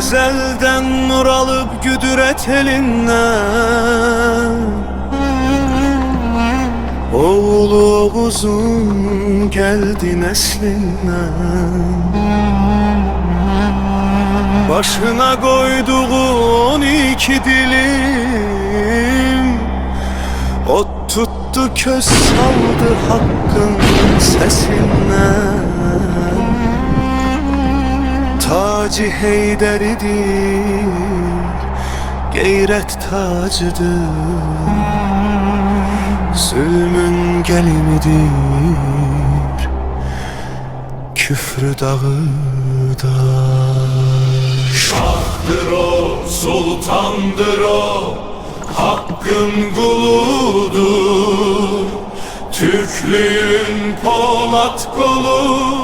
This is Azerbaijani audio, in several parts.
Ezelden nur alıp güdüret elinden, oğlu uzun geldi neslinden. Başına koyduğu 12 dilim, ot tuttu köz saldı hakkın sesinden. Tacı Heyderidir, gayret tacıdır, zulmün gelimidir, küfrü dağıdar. Şahdır o, sultandır o, hakkın kuludur. Türklüğün Polat kolu,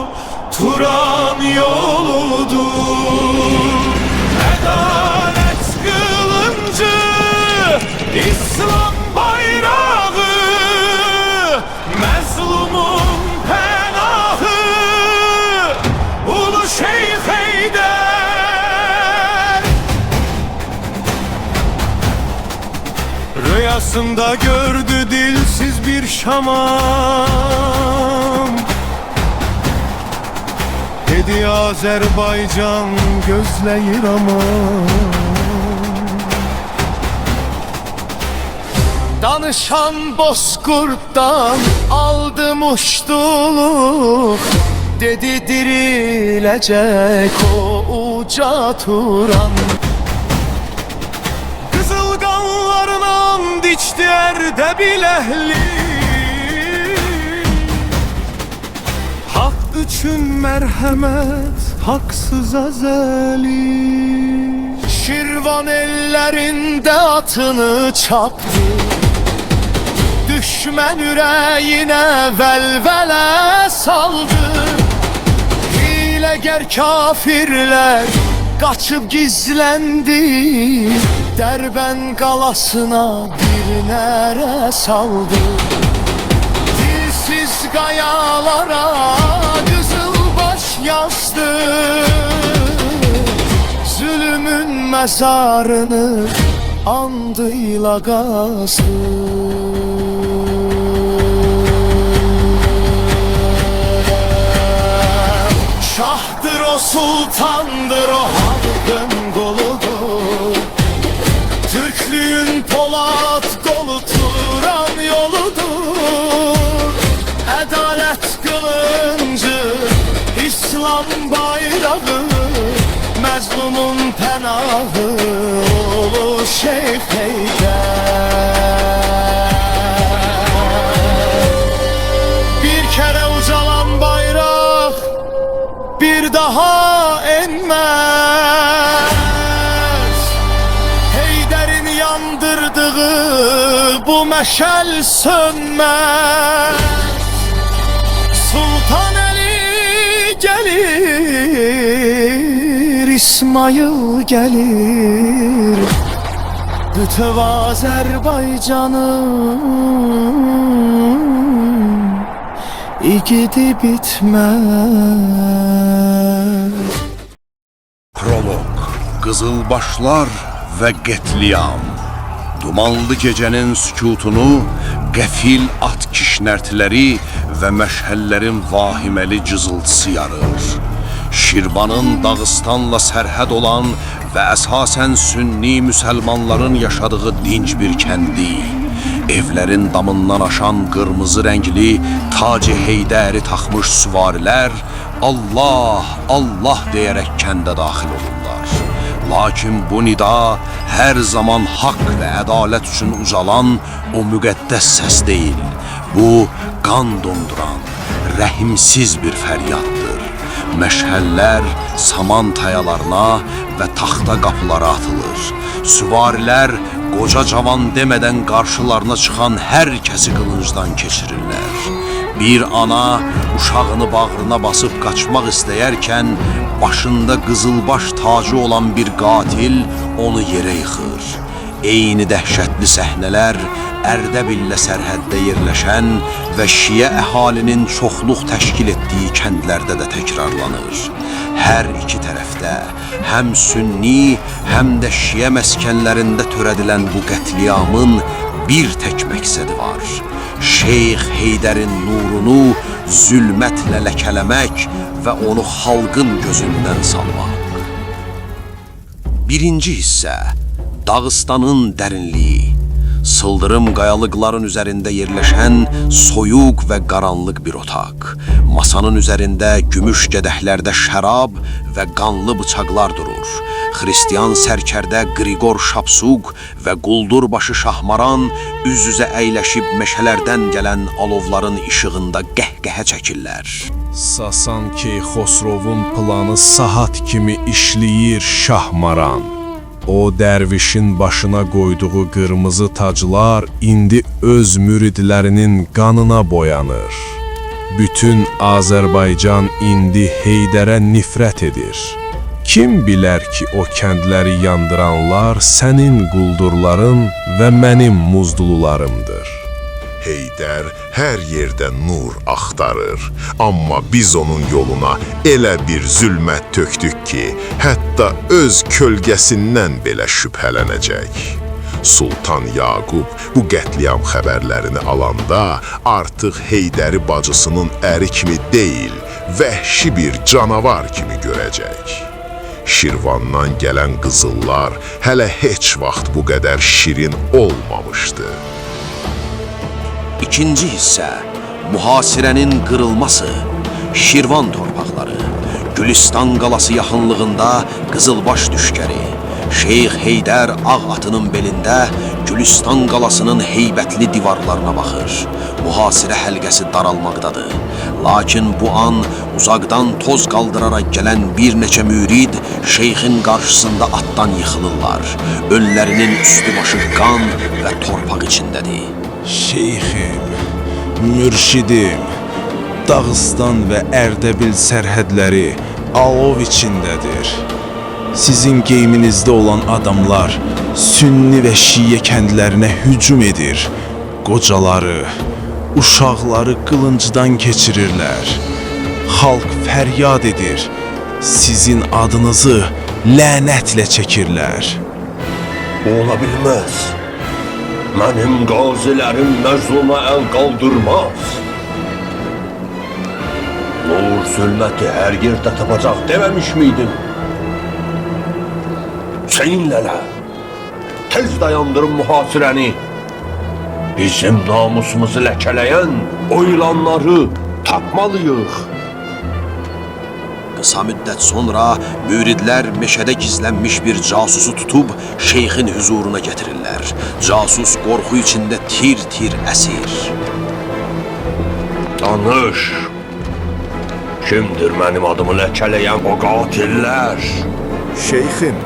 Turan yoludur. Adalet kılıncı, İslam bayrağı, mezlumun penahı, Ulu Şeyh Heydər. Rüyasında gördü dilsiz bir şamam, dedi Azerbaycan gözleyir ama. Danışan bozkurttan aldım uçtuluk, dedi dirilecek o uca Turan. Kızılganlarla diçti Erdebilehli, hak üçün merhamet, haksız azeli. Şirvan ellerinde atını çaptı, düşman yüreğine velvele saldı. Hileger kafirler kaçıp gizlendi, Dərbənd qalasına bir nərə saldı. Dilsiz qayalara qızılbaş yazdı, zulümün məzarını andıyla qazdı. Şahdır o, sultandır o, hakkın koludur. Türklüğün Polat kolu, Turan yoludur. Adalet kılıncı, İslam bayrağı, mezlumun penahı, Ulu Şeyh Heydər. Bir kere ucalan bayrak bir daha enmez. Heydər'in yandırdığı bu meşal sönmez. Sultan Ali gelir, İsmail gelir, bütöv Azerbaycan'ın igidi bitmez. Prolog, Qızılbaşlar və qətliam. Dumanlı gecənin sükutunu qəfil at kişnərtiləri və məşhəllərin vahiməli cızıltısı yarır. Şirvanın Dağıstanla sərhəd olan və əsasən sünni müsəlmanların yaşadığı dinc bir kəndi, evlərin damından aşan qırmızı rəngli Tacı Heydəri taxmış süvarilər Allah, Allah deyərək kəndə daxil olurlar. Lakin bu nida hər zaman haqq və ədalət üçün ucalan o müqəddəs səs deyil. Bu, qan donduran, rəhimsiz bir fəryaddır. Məşhəllər saman tayalarına və taxta qapılara atılır. Süvarilər qoca cavan demədən qarşılarına çıxan hər kəsi qılıncdan keçirirlər. Bir ana uşağını bağrına basıb qaçmaq istəyərkən başında qızılbaş tacı olan bir qatil onu yerə yıxır. Eyni dəhşətli səhnələr Ərdəbillə sərhəddə yerləşən və şiə əhalinin çoxluq təşkil etdiyi kəndlərdə də təkrarlanır. Hər iki tərəfdə həm sünni, həm də şiə məskənlərində törədilən bu qətliamın bir tək məqsədi var. Şeyx Heydərin nurunu zülmətlə ləkələmək və onu xalqın gözündən salmaq. Birinci hissə, Dağıstanın dərinliyi. Sıldırım qayalıqların üzərində yerləşən soyuq və qaranlıq bir otaq. Masanın üzərində gümüş qədəhlərdə şərab və qanlı bıçaqlar durur. Xristiyan sərkərdə Qriqor Şapsuq və quldurbaşı Şahmaran üz-üzə əyləşib meşələrdən gələn alovların işığında qəhqəhə çəkirlər. Sasan Keyxosrovun planı saat kimi işləyir Şahmaran. O dərvişin başına qoyduğu qırmızı taclar indi öz müridlərinin qanına boyanır. Bütün Azərbaycan indi Heydərə nifrət edir. Kim bilər ki, o kəndləri yandıranlar sənin quldurların və mənim muzdulularımdır. Heydər hər yerdə nur axtarır, amma biz onun yoluna elə bir zülmət tökdük ki, hətta öz kölgəsindən belə şübhələnəcək. Sultan Yaqub bu qətliam xəbərlərini alanda artıq Heydəri bacısının əri kimi deyil, vəhşi bir canavar kimi görəcək. Şirvandan gələn qızıllar hələ heç vaxt bu qədər şirin olmamışdı. İkinci hissə, mühasirənin qırılması, Şirvan torpaqları, Gülüstan qalası yaxınlığında Qızılbaş düşkəri, Şeyx Heydər ağ atının belində Gülüstan qalasının heybətli divarlarına baxır. Mühasirə həlqəsi daralmaqdadır. Lakin bu an uzaqdan toz qaldıraraq gələn bir neçə mürid şeyxin qarşısında atdan yıxılırlar. Önlərinin üstü başı qan və torpaq içindədir. Şeyxim, mürşidim, Dağıstan və Ərdəbil sərhədləri alov içindədir. Sizin geyiminizdə olan adamlar sünni və şiə kəndlərinə hücum edir. Qocaları, uşaqları qılıncdan keçirirlər. Xalq fəryad edir. Sizin adınızı lənətlə çəkirlər. Ola bilməz. Mənim qazilərim məzluma əl qaldırmaz. Nur zülməti hər yerdə tapacaq deməmiş miydin? Seninlələ, tez dayandırın mühasirəni. Bizim namusumuzu ləkələyən o ilanları tapmalıyıq. Qısa müddət sonra müridlər meşədə gizlənmiş bir casusu tutub şeyxin hüzuruna gətirirlər. Casus qorxu içində tir-tir əsir. Danış. Kimdir mənim adımı ləkələyən o qatillər? Şeyxim,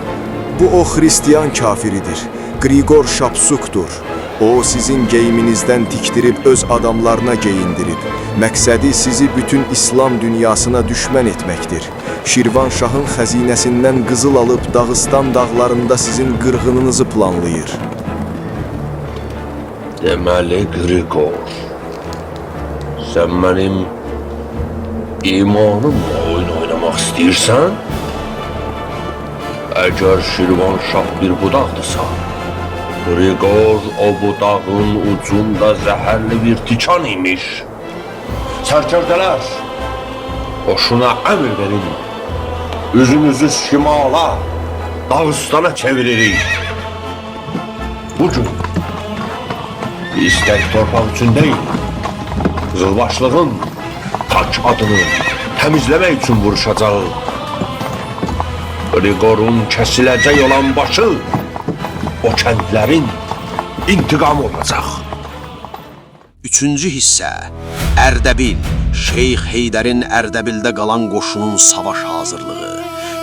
bu o Hristiyan kafiridir. Qriqor Şapsukdur. O sizin geyiminizdən tikdirib öz adamlarına geyindirib. Məqsədi sizi bütün İslam dünyasına düşmən etməkdir. Şirvan şahın xəzinəsindən qızıl alıb Dağıstan dağlarında sizin qırğınınızı planlayır. Deməli Qriqor, sən mənim imanımla oyun oynamaq istəyirsən? Əgər Şirvan şah bir budaqdırsa, Qriqor o budağın ucunda zəhərli bir tikan imiş. Sərkərdələr, boşuna əmr verin. Üzünüzü şimala, Dağıstana çeviririk. Bugün istək torpaq üçün deyil, Qızılbaşlığın tak adını təmizləmək üçün vuruşacaq. Qriqorun kəsiləcək olan başı o kəndlərin intiqamı olacaq. Üçüncü hissə, Ərdəbil, Şeyx Heydərin Ərdəbildə qalan qoşunun savaş hazırlığı.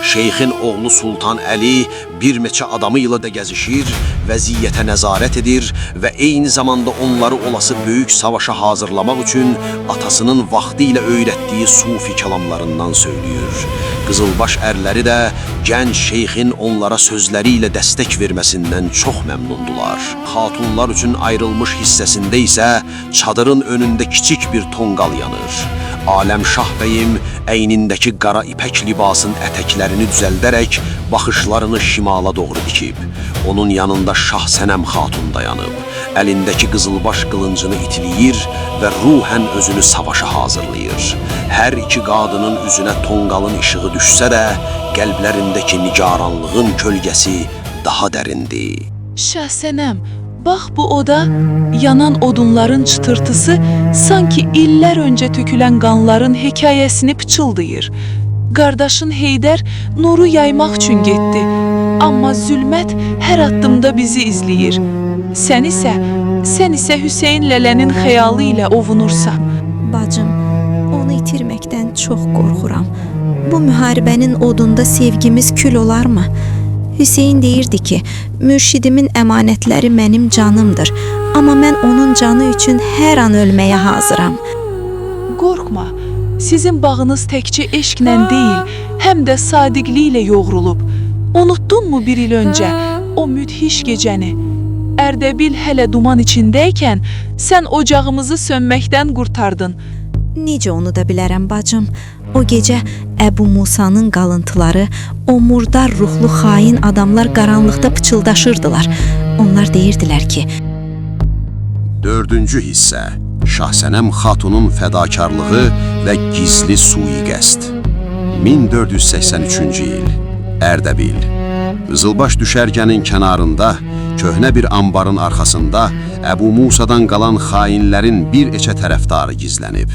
Şeyxin oğlu Sultan Əli bir neçə adamı ilə də gəzişir, vəziyyətə nəzarət edir və eyni zamanda onları olası böyük savaşa hazırlamaq üçün atasının vaxtı ilə öyrətdiyi sufi kəlamlarından söylüyor. Qızılbaş ərləri də gənc şeyxin onlara sözləri ilə dəstək verməsindən çox məmnundular. Xatunlar üçün ayrılmış hissəsində isə çadırın önündə kiçik bir tonqal yanır. Aləmşah bəyim əynindəki qara ipək libasın ətəklərini düzəldərək baxışlarını şimala doğru dikib. Onun yanında Şah Sənəm xatun dayanıb, əlindəki qızılbaş qılıncını itiliyir və ruhən özünü savaşa hazırlayır. Hər iki qadının üzünə tonqalın işığı düşsə də, qəlblərindəki nigaranlığın kölgəsi daha dərindi. Şah Sənəm, bax bu oda, yanan odunların çıtırtısı sanki illər öncə tökülən qanların hekayəsini pıçıldayır. Qardaşın Heydər nuru yaymaq üçün getdi, amma zülmət hər addımda bizi izləyir. Sən isə Hüseyn Lələnin xəyalı ilə ovunursan. Bacım, onu itirməkdən çox qorxuram. Bu müharibənin odunda sevgimiz kül olarmı? Hüseyn deyirdi ki, mürşidimin əmanətləri mənim canımdır, amma mən onun canı üçün hər an ölməyə hazıram. Qorxma, sizin bağınız təkcə eşqlə deyil, həm də sadiqliklə yoğrulub. Unuttunmu bir il öncə o müdhiş gecəni? Ərdəbil hələ duman içindəykən sən ocağımızı sönməkdən qurtardın. Necə onu da bilərəm bacım? O gecə Əbu Musanın qalıntıları, o murdar ruhlu xain adamlar qaranlıqda pıçıldaşırdılar. Onlar deyirdilər ki, 4-cü hissə Şah Sənəm xatunun fədakarlığı və gizli sui-qəsd. 1483-cü il Ərdəbil. Qızılbaş düşərgənin kənarında, köhnə bir ambarın arxasında Əbu Musadan qalan xainlərin bir neçə tərəfdarı gizlənib.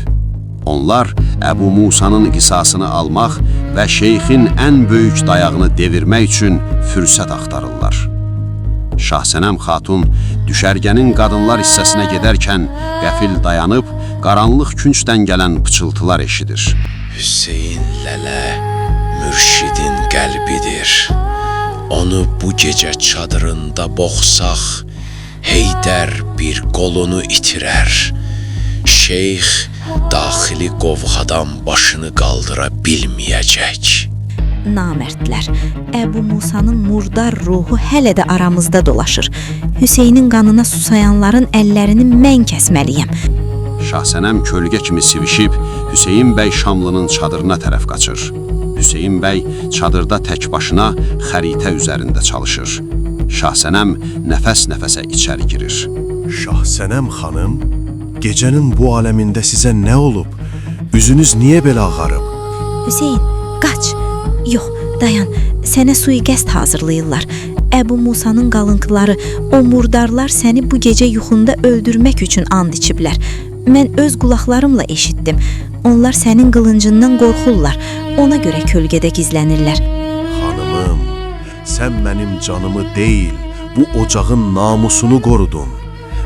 Onlar Əbu Musanın qisasını almaq və şeyxin ən böyük dayağını devirmək üçün fürsət axtarırlar. Şah Sənəm xatun düşərgənin qadınlar hissəsinə gedərkən qəfil dayanıb, qaranlıq küncdən gələn pıçıltılar eşidir. Hüseyn Lələ mürşidin qəlbidir. Onu bu gecə çadırında boğsaq, Heydər bir qolunu itirər. Şeyx daxili qovğadan başını qaldıra bilməyəcək. namərdlər, Əbu Musanın murdar ruhu hələ də aramızda dolaşır. Hüseynin qanına susayanların əllərini mən kəsməliyəm. Şah Sənəm kölgə kimi sivişib Hüseyn bəy Şamlının çadırına tərəf qaçır. Hüseyn bəy çadırda tək başına xəritə üzərində çalışır. Şah Sənəm nəfəs-nəfəsə içəri girir. Şah Sənəm xanım, gecənin bu aləmində sizə nə olub? Üzünüz niyə belə ağarıb? Hüseyn, qaç. Yox, dayan. Sənə sui-qəsd hazırlayırlar. Əbu Musanın qalıntıları, o murdarlar səni bu gecə yuxunda öldürmək üçün and içiblər. Mən öz qulaqlarımla eşitdim. Onlar sənin qılıncından qorxurlar. Ona görə kölgədə gizlənirlər. Xanımım, sən mənim canımı deyil, bu ocağın namusunu qorudun.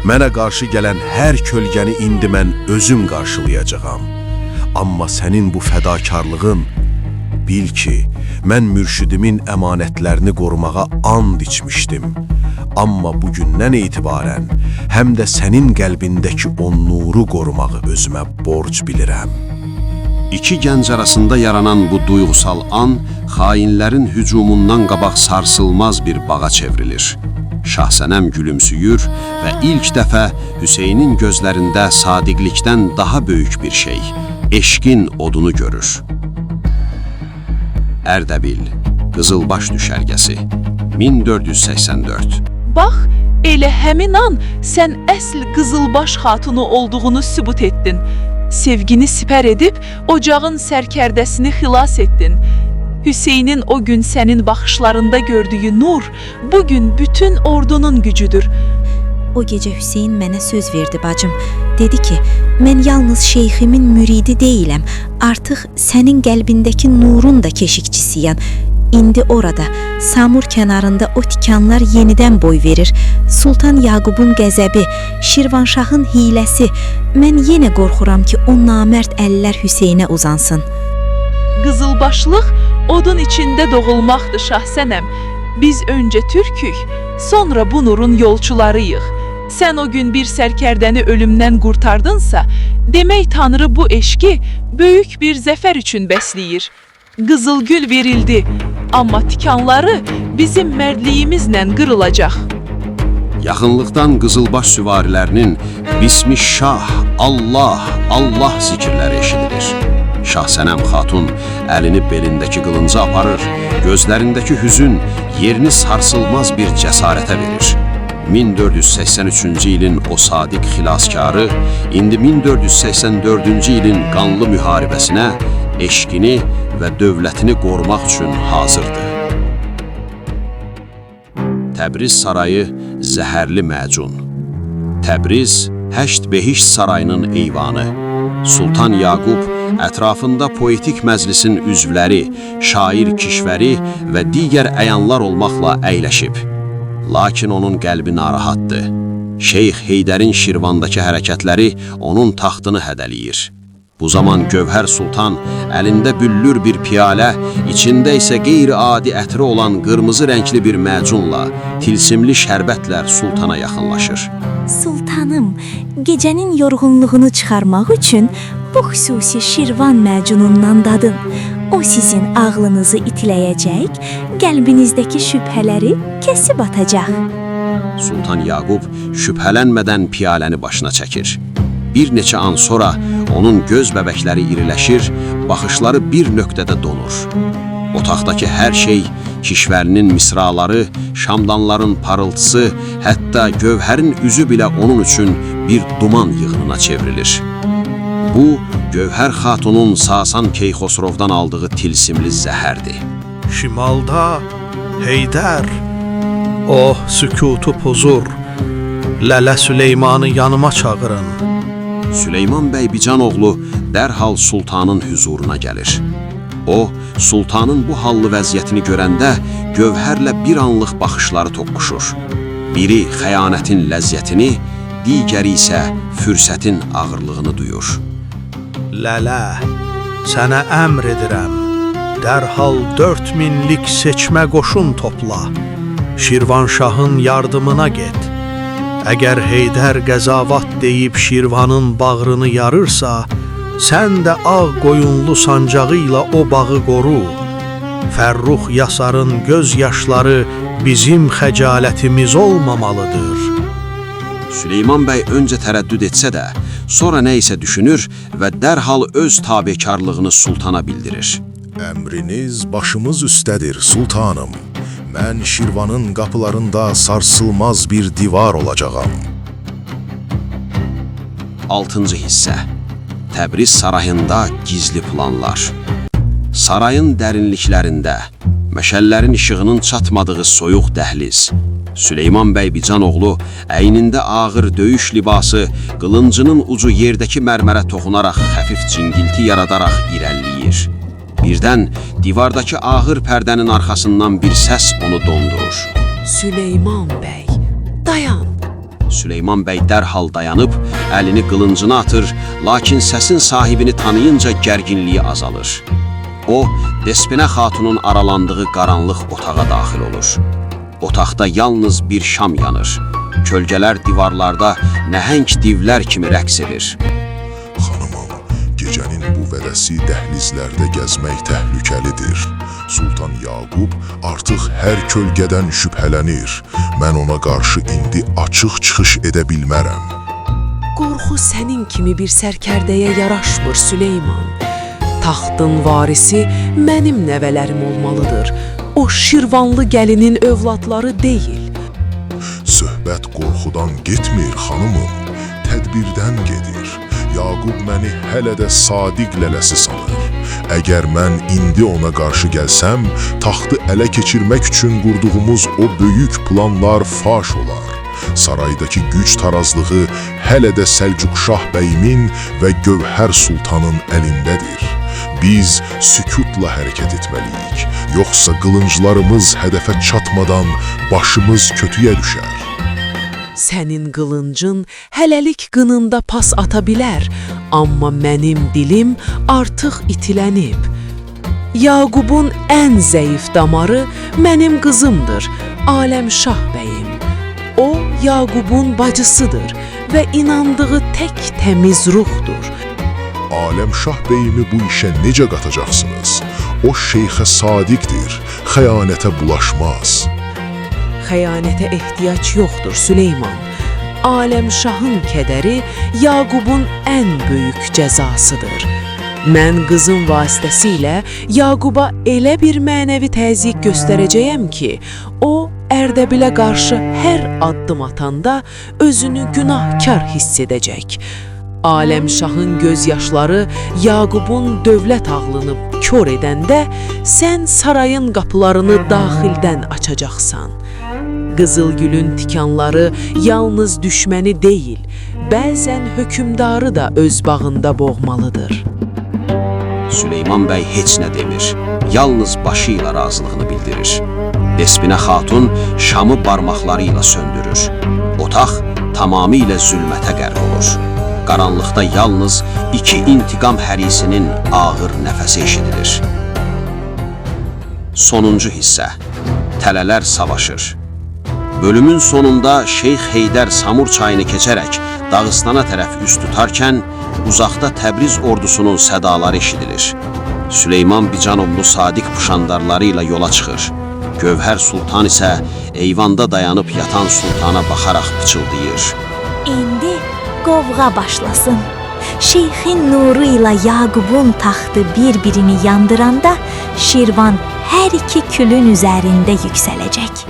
Mənə qarşı gələn hər kölgəni indi mən özüm qarşılayacağam. Amma sənin bu fədakarlığın, bil ki, mən mürşidimin əmanətlərini qorumağa and içmişdim. Amma bugündən etibarən həm də sənin qəlbindəki o nuru qorumağı özümə borc bilirəm. İki gənc arasında yaranan bu duyğusal an xainlərin hücumundan qabaq sarsılmaz bir bağa çevrilir. Şah Sənəm gülümsüyür və ilk dəfə Hüseynin gözlərində sadiqlikdən daha böyük bir şey, eşqin odunu görür. Ərdəbil, Qızılbaş düşərgəsi, 1484. Bax, elə həmin an sən əsl Qızılbaş xatunu olduğunu sübut etdin. Sevgini sipər edib, ocağın sərkərdəsini xilas etdin. Hüseynin o gün sənin baxışlarında gördüyü nur, bugün bütün ordunun gücüdür. O gecə Hüseyn mənə söz verdi bacım. Dedi ki, mən yalnız şeyximin müridi deyiləm, artıq sənin qəlbindəki nurun da keşikçisiyəm. İndi orada, Samur kənarında o tikanlar yenidən boy verir. Sultan Yaqubun qəzəbi, Şirvanşahın hiləsi. Mən yenə qorxuram ki, o namərd əllər Hüseynə uzansın. Qızılbaşlıq odun içində doğulmaqdır Şah Sənəm. Biz öncə türkük, sonra bu nurun yolçularıyıq. Sən o gün bir sərkərdəni ölümdən qurtardınsa, demək Tanrı bu eşqi böyük bir zəfər üçün bəsləyir. Qızılgül verildi, amma tikanları bizim mərdliyimizlə qırılacaq. Yaxınlıqdan qızılbaş süvarilərinin Bismillah, Allah, Allah zikirləri eşidilir. Şahsənəm xatun əlini belindəki qılınca aparır, gözlərindəki hüzün yerini sarsılmaz bir cəsarətə verir. 1483-cü ilin o sadiq xilaskarı indi 1484-cü ilin qanlı müharibəsinə eşqini və dövlətini qorumaq üçün hazırdır. Təbriz sarayı zəhərli məcun. Təbriz Həşt Behişt sarayının eyvanı. Sultan Yaqub ətrafında poetik məclisin üzvləri, şair kişvəri və digər əyanlar olmaqla əyləşib. Lakin onun qəlbi narahatdır. Şeyx Heydərin Şirvandakı hərəkətləri onun taxtını hədəliyir. Bu zaman Gövhər Sultan əlində büllür bir piyalə, içində isə qeyri-adi ətri olan qırmızı rəngli bir məcunla, tilsimli şərbətlər sultana yaxınlaşır. Sultanım, gecənin yorğunluğunu çıxarmaq üçün bu xüsusi Şirvan məcunundan dadın. O sizin ağlınızı itiləyəcək, qəlbinizdəki şübhələri kəsib atacaq. Sultan Yaqub şübhələnmədən piyaləni başına çəkir. Bir neçə an sonra onun göz bəbəkləri iriləşir, baxışları bir nöqtədə donur. Otaqdakı hər şey, kişvərinin misraları, şamdanların parıltısı, hətta Gövhərin üzü belə onun üçün bir duman yığınına çevrilir. Bu, Gövhər Xatunun Sasan Keyxosrovdan aldığı tilsimli zəhərdir. Şimalda Heydər, oh sükutu pozur, Lələ Süleymanı yanıma çağırın. Süleyman bəy Bicanoğlu dərhal sultanın hüzuruna gəlir. O, sultanın bu hallı vəziyyətini görəndə Gövhərlə bir anlıq baxışları toqquşur. Biri xəyanətin ləzzətini, digəri isə fürsətin ağırlığını duyur. Lələ, sənə əmr edirəm, dərhal 4000'lik seçmə qoşun topla, Şirvanşahın yardımına get. Əgər Heydər qəzavat deyib Şirvanın bağrını yarırsa, sən də ağ qoyunlu sancağı ilə o bağı qoru. Fərrux Yasarın göz yaşları bizim xəcalətimiz olmamalıdır. Süleyman bəy öncə tərəddüd etsə də, sonra nə isə düşünür və dərhal öz tabekarlığını sultana bildirir. Əmriniz başımız üstədir, sultanım. Mən Şirvanın qapılarında sarsılmaz bir divar olacağam. 6-cı hissə. Təbriz sarayında gizli planlar. Sarayın dərinliklərində, məşəllərin işığının çatmadığı soyuq dəhliz. Süleyman bəy Bicanoğlu əynində ağır döyüş libası, qılıncının ucu yerdəki mərmərə toxunaraq xəfif cingilti yaradaraq irəliləyir. Birdən divardakı ağır pərdənin arxasından bir səs onu dondurur. Süleyman bəy, dayan. Süleyman bəy dərhal dayanıb, əlini qılıncına atır, lakin səsin sahibini tanıyınca gərginliyi azalır. O, Despinə xatunun aralandığı qaranlıq otağa daxil olur. Otaqda yalnız bir şam yanır. Kölgələr divarlarda nəhəng divlər kimi rəqs edir. Xanımım, gecənin bu vədəsi dəhlizlərdə gəzmək təhlükəlidir. Sultan Yaqub artıq hər kölgədən şübhələnir. Mən ona qarşı indi açıq çıxış edə bilmərəm. Qorxu sənin kimi bir sərkərdəyə yaraşmır Süleyman. Taxtın varisi mənim nəvələrim olmalıdır. O Şirvanlı gəlinin övladları deyil. Söhbət qorxudan getmir, xanımım. Tədbirdən gedir. Yaqub məni hələ də sadiq lələsi sanır. Əgər mən indi ona qarşı gəlsəm, taxtı ələ keçirmək üçün qurduğumuz o böyük planlar faş olar. Saraydakı güc tarazlığı hələ də Səlcuq Şah bəyimin və Gövhər Sultanın əlindədir. Biz sükutla hərəkət etməliyik, yoxsa qılınclarımız hədəfə çatmadan başımız kötüyə düşər. Sənin qılıncın hələlik qınında pas ata bilər, amma mənim dilim artıq itilənib. Yaqubun ən zəif damarı mənim qızımdır, Aləmşah bəyim. O, Yaqubun bacısıdır və inandığı tək təmiz ruhdur. Aləmşah bəyimi bu işə necə qatacaqsınız? O şeyxə sadiqdir, xəyanətə bulaşmaz. Xəyanətə ehtiyac yoxdur Süleyman. Aləmşahın kədəri Yaqubun ən böyük cəzasıdır. Mən qızım vasitəsilə Yaquba elə bir mənəvi təzyiq göstərəcəyəm ki, o Ərdəbilə qarşı hər addım atanda özünü günahkar hiss edəcək. Aləmşahın göz yaşları Yaqubun dövlət ağlını kör edəndə sən sarayın qapılarını daxildən açacaqsan. Qızılgülün tikanları yalnız düşməni deyil, bəzən hökümdarı da öz bağında boğmalıdır. Süleyman bəy heç nə demir, yalnız başı ilə razılığını bildirir. Despinə xatun şamı barmaqları ilə söndürür. Otaq tamamilə zülmətə qərq olur. Qaranlıqda yalnız iki intiqam hərisinin ağır nəfəsi eşidilir. Sonuncu hissə. Tələlər savaşır. Bölümün sonunda Şeyx Heydər Samur çayını keçərək Dağıstana tərəf üst tutarkən, uzaqda Təbriz ordusunun sədaları eşidilir. Süleyman Bicanovlu sadiq puşandarları ilə yola çıxır. Gövhər Sultan isə eyvanda dayanıb yatan sultana baxaraq pıçıldayır. İndi qovğa başlasın. Şeyxin nuru ilə Yaqubun taxtı bir-birini yandıranda Şirvan hər iki külün üzərində yüksələcək.